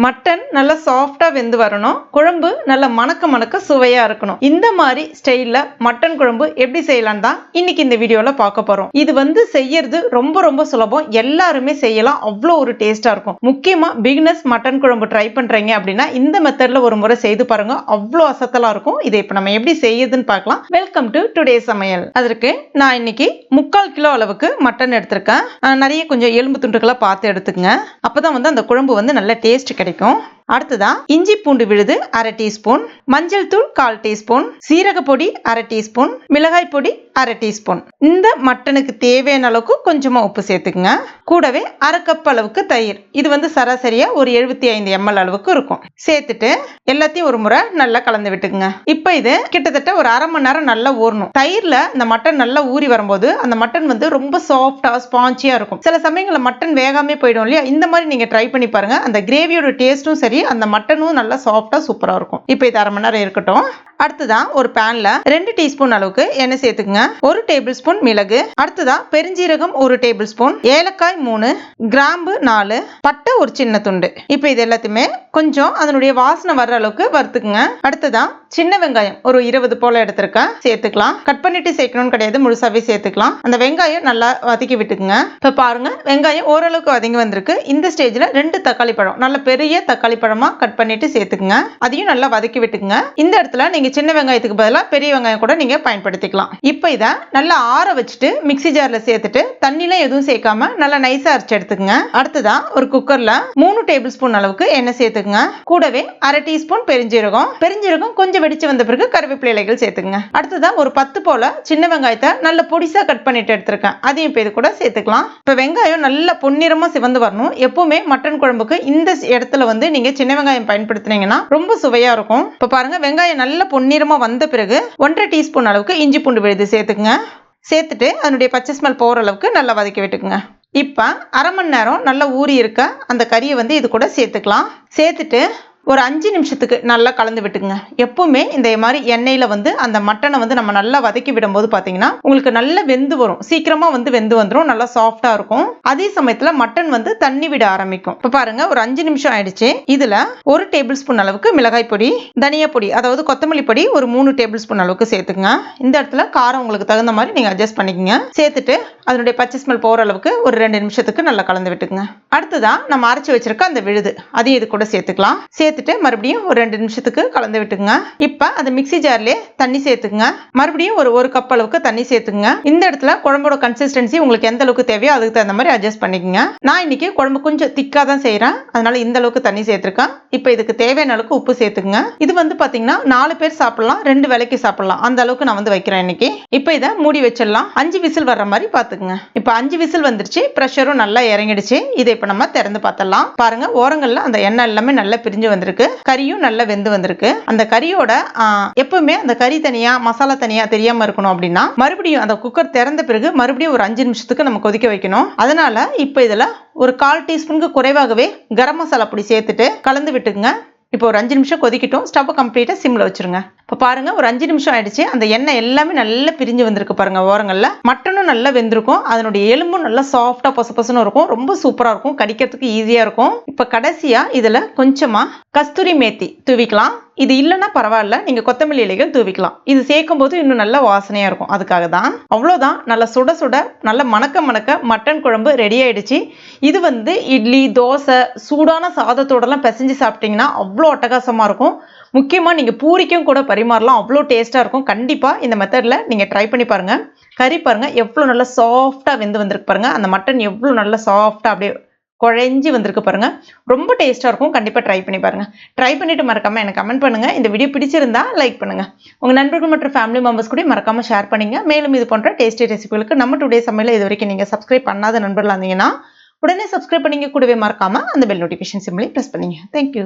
Mutton நல்லா சாஃப்டா வெந்து வரணும், குழம்பு நல்லா மணக்க மணக்க சுவையா இருக்கணும். இந்த மாதிரி ஸ்டைல்ல மட்டன் குழம்பு எப்படி செய்யலாம் தான் இன்னைக்கு இந்த வீடியோல பார்க்க போறோம். இது வந்து செய்யறது ரொம்ப ரொம்ப சுலபம், எல்லாருமே செய்யலாம், அவ்வளோ ஒரு டேஸ்டா இருக்கும். முக்கியமா பிகினர்ஸ் மட்டன் குழம்பு ட்ரை பண்றீங்க அப்படின்னா இந்த மெத்தட்ல ஒரு முறை செய்து பாருங்க, அவ்வளோ அசத்தலா இருக்கும். இதை இப்ப நம்ம எப்படி செய்யுதுன்னு பார்க்கலாம். வெல்கம் டு டுடே சமையல். அதற்கு நான் இன்னைக்கு 3/4 கிலோ அளவுக்கு மட்டன் எடுத்திருக்கேன். நிறைய கொஞ்சம் எலும்பு துண்டுகளா பார்த்து எடுத்துக்கங்க, அப்பதான் வந்து அந்த குழம்பு வந்து நல்ல டேஸ்ட் கிடைக்கும். அடுத்ததா இஞ்சி பூண்டு விழுது 1/2 டீஸ்பூன், மஞ்சள் தூள் 1/4 டீஸ்பூன், சீரக பொடி 1/2 டீஸ்பூன், மிளகாய் பொடி 1/2 டீஸ்பூன். இந்த மட்டனுக்கு தேவையான அளவுக்கு கொஞ்சமா உப்பு சேர்த்துக்குங்க. கூடவே 1/2 கப் அளவுக்கு தயிர், இது வந்து சராசரியா ஒரு 75 ml அளவுக்கு இருக்கும். சேர்த்துட்டு எல்லாத்தையும் ஒரு முறை நல்லா கலந்து விட்டுக்குங்க. இப்ப இது கிட்டத்தட்ட ஒரு 1/2 மணி நேரம் நல்லா ஊறணும். தயிர்ல இந்த மட்டன் நல்லா ஊறி வரும்போது அந்த மட்டன் வந்து ரொம்ப சாஃப்டா ஸ்பாஞ்சியா இருக்கும். சில சமயங்கள்ல மட்டன் வேகாமே போயிடும் இல்லையா, இந்த மாதிரி நீங்க ட்ரை பண்ணி பாருங்க. அந்த கிரேவியோட டேஸ்டும் சரி, அந்த மட்டனும் நல்லா சாஃப்டா சூப்பரா இருக்கும். இப்போ இது 1/2 மணி நேரம் இருக்கட்டும். அடுத்ததான் ஒரு பேன்ல 2 டீஸ்பூன் அளவுக்கு எண்ணெய் சேர்த்துக்குங்க. 1 டேபிள் ஸ்பூன் மிளகு, அடுத்ததான் பெருஞ்சீரகம் 1 டேபிள் ஸ்பூன், ஏலக்காய் 3, கிராம்பு 4, பட்டை ஒரு சின்ன துண்டு. இப்போ இது எல்லாத்தையுமே கொஞ்சம் அதனுடைய வாசனை வர்ற அளவுக்கு வறுத்துக்குங்க. அடுத்ததான் சின்ன வெங்காயம் ஒரு 20 போல எடுத்திருக்கேன், சேர்த்துக்கலாம். கட் பண்ணிட்டு சேர்க்கணும்னு கிடையாது, முழுசாவே சேர்த்துக்கலாம். அந்த வெங்காயம் நல்லா வதக்கி விட்டுக்குங்க. இப்ப பாருங்க வெங்காயம் ஓரளவுக்கு வதங்கி வந்திருக்கு. இந்த ஸ்டேஜ்ல 2 தக்காளி பழம், நல்ல பெரிய தக்காளி பழமா கட் பண்ணிட்டு சேர்த்துக்குங்க. அதையும் நல்லா வதக்கி விட்டுக்குங்க. இந்த இடத்துல நீங்க சின்ன வெங்காயத்துக்கு பதிலா பெரிய வெங்காயம் கூட நீங்க பயன்படுத்திக்கலாம். இப்போ இதை நல்லா ஆற வச்சுட்டு மிக்ஸி ஜார்ல சேர்த்துட்டு தண்ணில எதுவும் சேர்க்காம நல்லா நைஸா அரைச்சு எடுத்துக்கங்க. அடுத்ததான் ஒரு குக்கர்ல 3 டேபிள் ஸ்பூன் அளவுக்கு எண்ணெய் சேர்த்துக்குங்க. கூடவே 1/2 டீஸ்பூன் பெருஞ்சீரகம் கொஞ்சம் வெடிச்சு வந்த பிறகு கருவேப்பிலை இலைகள் சேர்த்துக்குங்க. அடுத்ததான் ஒரு 10 போல சின்ன வெங்காயத்தை நல்ல பொடிசா கட் பண்ணிட்டு எடுத்திருக்கேன், அதையும் இப்போ இது கூட சேர்த்துக்கலாம். இப்போ வெங்காயம் நல்ல பொன்னிறமா சிவந்து வரணும். எப்பவுமே மட்டன் குழம்புக்கு இந்த இடத்துல வந்து நீங்க சின்ன வெங்காயம் பயன்படுத்தினீங்கன்னா ரொம்ப சுவையா இருக்கும். இப்போ பாருங்க வெங்காயம் நல்ல பொன்னிறமா வந்த பிறகு 1/2 டீஸ்பூன் அளவுக்கு இஞ்சி பூண்டு விழுது சேர்த்துக்குங்க. சேர்த்துட்டு அதனுடைய பச்சை ஸ்மெல் போற அளவுக்கு நல்லா வதக்கி விட்டுக்குங்க. இப்ப 1/2 மணி நேரம் நல்லா ஊறி இருக்க அந்த கறியை வந்து இது கூட சேர்த்துக்கலாம். சேர்த்துட்டு ஒரு 5 நிமிஷத்துக்கு நல்லா கலந்து விட்டுங்க. எப்பவுமே இந்த மாதிரி எண்ணெயில வந்து அந்த மட்டனை வந்து நம்ம நல்லா வதக்கி விடும்போது பாத்தீங்கன்னா உங்களுக்கு நல்ல வெந்து வரும், சீக்கிரமா வந்து வெந்து வந்துடும், நல்லா சாஃப்டா இருக்கும். அதே சமயத்துல மட்டன் வந்து தண்ணி விட ஆரம்பிக்கும். இப்ப பாருங்க ஒரு 5 நிமிஷம் ஆயிடுச்சு. இதுல 1 டேபிள் ஸ்பூன் அளவுக்கு மிளகாய் பொடி, தனியா பொடி அதாவது கொத்தமல்லி பொடி ஒரு 3 டேபிள் ஸ்பூன் அளவுக்கு சேர்த்துங்க. இந்த இடத்துல காரம் உங்களுக்கு தகுந்த மாதிரி நீங்க அட்ஜஸ்ட் பண்ணிக்கங்க. சேர்த்துட்டு அதனுடைய பச்சை ஸ்மெல் போற அளவுக்கு ஒரு 2 நிமிஷத்துக்கு நல்லா கலந்து விட்டுங்க. அடுத்ததான் நம்ம அரைச்சு வச்சிருக்க அந்த விழுது அதையும் இது கூட சேர்த்துக்கலாம். சேர்த்துட்டு மறுபடியும் ஒரு 2 நிமிஷத்துக்கு கலந்து விட்டுங்க. இப்ப அந்த மிக்ஸி ஜார்லயே தண்ணி சேர்த்துங்க. மறுபடியும் ஒரு கப் அளவுக்கு தண்ணி சேர்த்துங்க. இந்த இடத்துல குழம்போட கன்சிஸ்டன்சி உங்களுக்கு எந்த அளவுக்கு தேவையோ அதுக்கு தகுந்த மாதிரி அட்ஜஸ்ட் பண்ணிக்கங்க. நான் இன்னைக்கு குழம்பு கொஞ்சம் திக்கா தான் செய்யறேன், அதனால இந்த அளவுக்கு தண்ணி சேர்த்திருக்கேன். இப்ப இதுக்கு தேவையான அளவுக்கு உப்பு சேர்த்துங்க. இது வந்து பாத்தீங்கன்னா 4 பேர் சாப்பிடலாம், 2 வேளைக்கு சாப்பிடலாம், அந்த அளவுக்கு நான் வந்து வைக்கிறேன் இன்னைக்கு. இப்ப இதை மூடி வச்சிடலாம். 5 விசில் வர்ற மாதிரி பாத்துக்குங்க. இப்ப 5 விசில் வந்துருச்சு, பிரஷரும் நல்லா இறங்கிடுச்சு. இதை இப்ப நம்ம திறந்து பார்த்தலாம். பாருங்க ஓரங்கள்ல அந்த எண்ணெய் எல்லாமே நல்லா பிரிஞ்சு வந்திருக்கு, கறியும் நல்லா வெந்து வந்திருக்கு. அந்த கறியோட எப்பவுமே அந்த கறி தனியா மசாலா தனியா தெரியாம இருக்கணும் அப்படின்னா மறுபடியும் அந்த குக்கர் திறந்த பிறகு மறுபடியும் ஒரு 5 நிமிஷத்துக்கு நம்ம கொதிக்க வைக்கணும். அதனால இப்ப இதுல ஒரு 1/4 டீஸ்பூனுக்கு குறைவாகவே கரம் மசாலா பொடி சேர்த்துட்டு கலந்து விட்டுக்குங்க. இப்போ ஒரு 5 நிமிஷம் கொதிக்கட்டும். ஸ்டவ் கம்ப்ளீட்டா சிம்ல வச்சிருங்க. இப்போ பாருங்க ஒரு 5 நிமிஷம் ஆயிடுச்சு. அந்த எண்ணெய் எல்லாமே நல்லா பிரிஞ்சு வந்திருக்கு பாருங்க. ஓரங்கள்ல மட்டனும் நல்லா வெந்திருக்கும், அதனுடைய எலும்பும் நல்லா சாஃப்டா பொசு இருக்கும், ரொம்ப சூப்பரா இருக்கும், கடிக்கிறதுக்கு ஈஸியா இருக்கும். இப்ப கடைசியா இதுல கொஞ்சமா கஸ்தூரி மேத்தி தூவிக்கலாம். இது இல்லைன்னா பரவாயில்ல, நீங்க கொத்தமல்லி இலைகள் தூவிக்கலாம். இது சேர்க்கும் போது இன்னும் நல்ல வாசனையா இருக்கும், அதுக்காக தான். அவ்வளவுதான், நல்லா சுட சுட நல்ல மணக்க மட்டன் குழம்பு ரெடி ஆயிடுச்சு. இது வந்து இட்லி தோசை சூடான சாதத்தோடலாம் பிசைஞ்சு சாப்பிட்டீங்கன்னா அவ்வளோ அட்டகாசமா இருக்கும். முக்கியமா நீங்க பூரிக்கும் கூட பரிமாறலாம், அவ்வளோ டேஸ்டா இருக்கும். கண்டிப்பா இந்த மெத்தட்ல நீங்க ட்ரை பண்ணி பாருங்க. கறி பாருங்க எவ்வளவு நல்லா சாஃப்டா வெந்து வந்திருக்கு பாருங்க. அந்த மட்டன் எவ்வளவு நல்லா சாஃப்டா அப்படியே குழஞ்சி வந்திருக்கு பாருங்க, ரொம்ப டேஸ்டா இருக்கும். கண்டிப்பா ட்ரை பண்ணி பாருங்க. ட்ரை பண்ணிட்டு மறக்காம எனக்கு கமெண்ட் பண்ணுங்க. இந்த வீடியோ பிடிச்சிருந்தா லைக் பண்ணுங்க, உங்க நண்பர்கள் மற்றும் ஃபேமிலி மெம்பர்ஸ் கூட மறக்காம ஷேர் பண்ணுங்க. மேலும் இது போன்ற டேஸ்டி ரெசிபிகளுக்கு நம்ம டுடே சமையல இது வரைக்கும் நீங்க சப்ஸ்கிரைப் பண்ணாத நண்பர்களா இருந்தீங்கன்னா உடனே சப்ஸ்கிரைப் பண்ணீங்க. கூடவே மறக்காம அந்த பெல் நோட்டிஃபிகேஷன் சிம்பிளை பிரஸ் பண்ணுங்க. தேங்க்யூ.